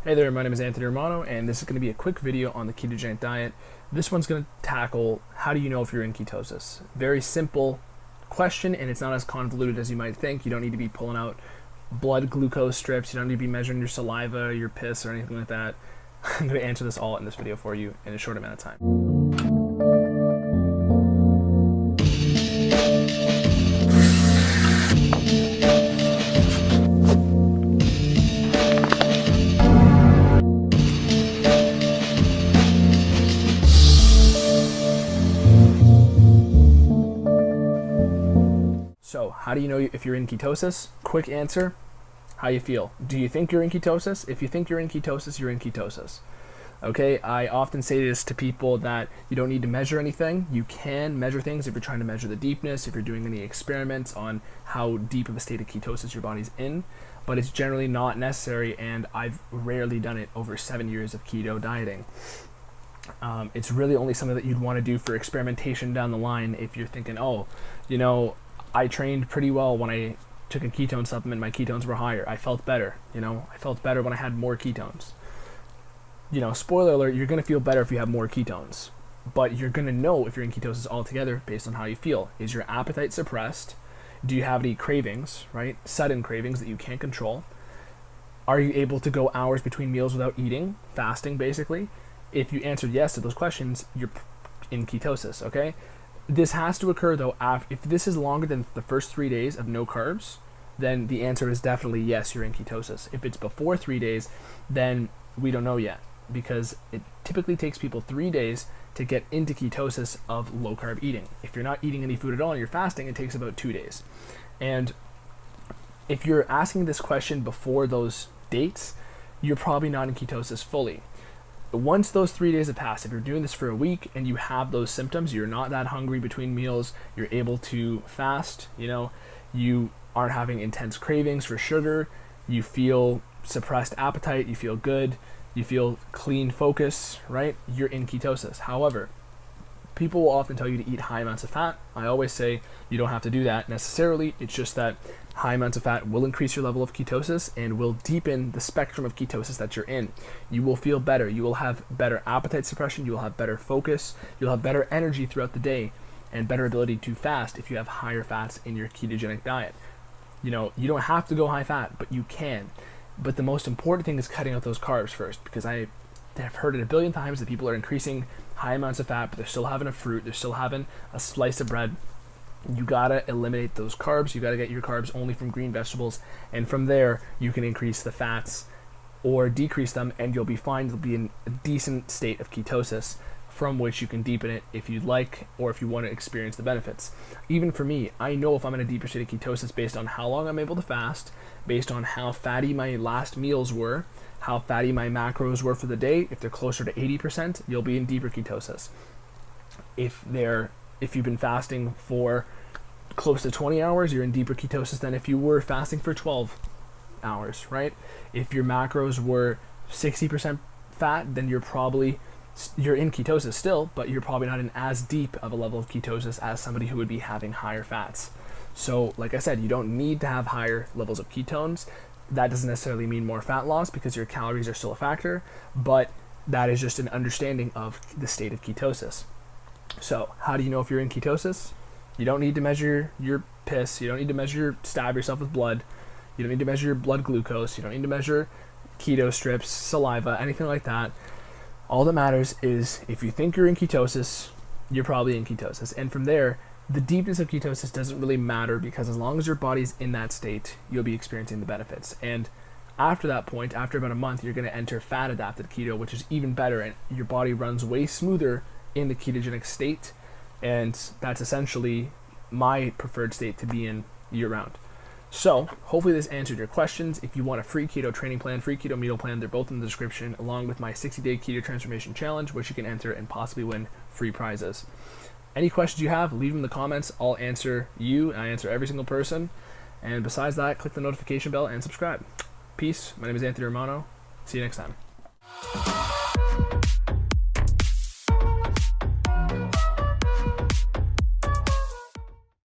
Hey there, my name is Anthony Romano, and this is going to be a quick video on the ketogenic diet. This one's going to tackle how do you know if you're in ketosis. Very simple question, and it's not as convoluted as you might think. You don't need to be pulling out blood glucose strips. You don't need to be measuring your saliva, your piss, or anything like that. I'm going to answer this all in this video for you in a short amount of time. So, how do you know if you're in ketosis? Quick answer, how you feel. Do you think you're in ketosis? If you think you're in ketosis, you're in ketosis. Okay, I often say this to people that you don't need to measure anything. You can measure things if you're trying to measure the deepness, if you're doing any experiments on how deep of a state of ketosis your body's in, but it's generally not necessary, and I've rarely done it over 7 years of keto dieting. It's really only something that you'd want to do for experimentation down the line if you're thinking, oh, you know, I trained pretty well when I took a ketone supplement. My ketones were higher. I felt better. I felt better when I had more ketones. Spoiler alert, you're going to feel better if you have more ketones. But you're going to know if you're in ketosis altogether based on how you feel. Is your appetite suppressed? Do you have any cravings, right? Sudden cravings that you can't control? Are you able to go hours between meals without eating? Fasting, basically. If you answered yes to those questions, you're in ketosis, okay? This has to occur though, if this is longer than the first 3 days of no carbs, then the answer is definitely yes, you're in ketosis. If it's before 3 days, then we don't know yet, because it typically takes people 3 days to get into ketosis of low carb eating. If you're not eating any food at all and you're fasting, it takes about 2 days. And if you're asking this question before those dates, you're probably not in ketosis fully. Once those 3 days have passed, if you're doing this for a week and you have those symptoms, you're not that hungry between meals, you're able to fast, you aren't having intense cravings for sugar, you feel suppressed appetite, you feel good, you feel clean focus, right? You're in ketosis. However, people will often tell you to eat high amounts of fat. I always say you don't have to do that necessarily. It's just that high amounts of fat will increase your level of ketosis and will deepen the spectrum of ketosis that you're in. You will feel better. You will have better appetite suppression. You will have better focus. You'll have better energy throughout the day and better ability to fast if you have higher fats in your ketogenic diet. You don't have to go high fat, but you can. But the most important thing is cutting out those carbs first, because I have heard it a billion times that people are increasing high amounts of fat, but they're still having a fruit, they're still having a slice of bread. You gotta eliminate those carbs. You gotta get your carbs only from green vegetables, and from there you can increase the fats or decrease them, and you'll be fine. You'll be in a decent state of ketosis from which you can deepen it if you'd like, or if you want to experience the benefits. Even for me, I know if I'm in a deeper state of ketosis based on how long I'm able to fast, based on how fatty my last meals were, how fatty my macros were for the day. If they're closer to 80%, you'll be in deeper ketosis. If you've been fasting for close to 20 hours, you're in deeper ketosis than if you were fasting for 12 hours, right? If your macros were 60% fat, then you're in ketosis still, but you're probably not in as deep of a level of ketosis as somebody who would be having higher fats. So, like I said, you don't need to have higher levels of ketones. That doesn't necessarily mean more fat loss, because your calories are still a factor, but that is just an understanding of the state of ketosis. So, how do you know if you're in ketosis? You don't need to measure your piss. You don't need to stab yourself with blood. You don't need to measure your blood glucose. You don't need to measure keto strips, saliva, anything like that. All that matters is if you think you're in ketosis, you're probably in ketosis. And from there, the deepness of ketosis doesn't really matter, because as long as your body's in that state, you'll be experiencing the benefits. And after that point, after about a month, you're going to enter fat adapted keto, which is even better, and your body runs way smoother in the ketogenic state. And that's essentially my preferred state to be in year round. So hopefully this answered your questions. If you want a free keto training plan, free keto meal plan, they're both in the description, along with my 60-day keto transformation challenge, which you can enter and possibly win free prizes. Any questions you have, leave them in the comments. I'll answer you, and I answer every single person. And besides that, click the notification bell and subscribe. Peace. My name is Anthony Romano. See you next time.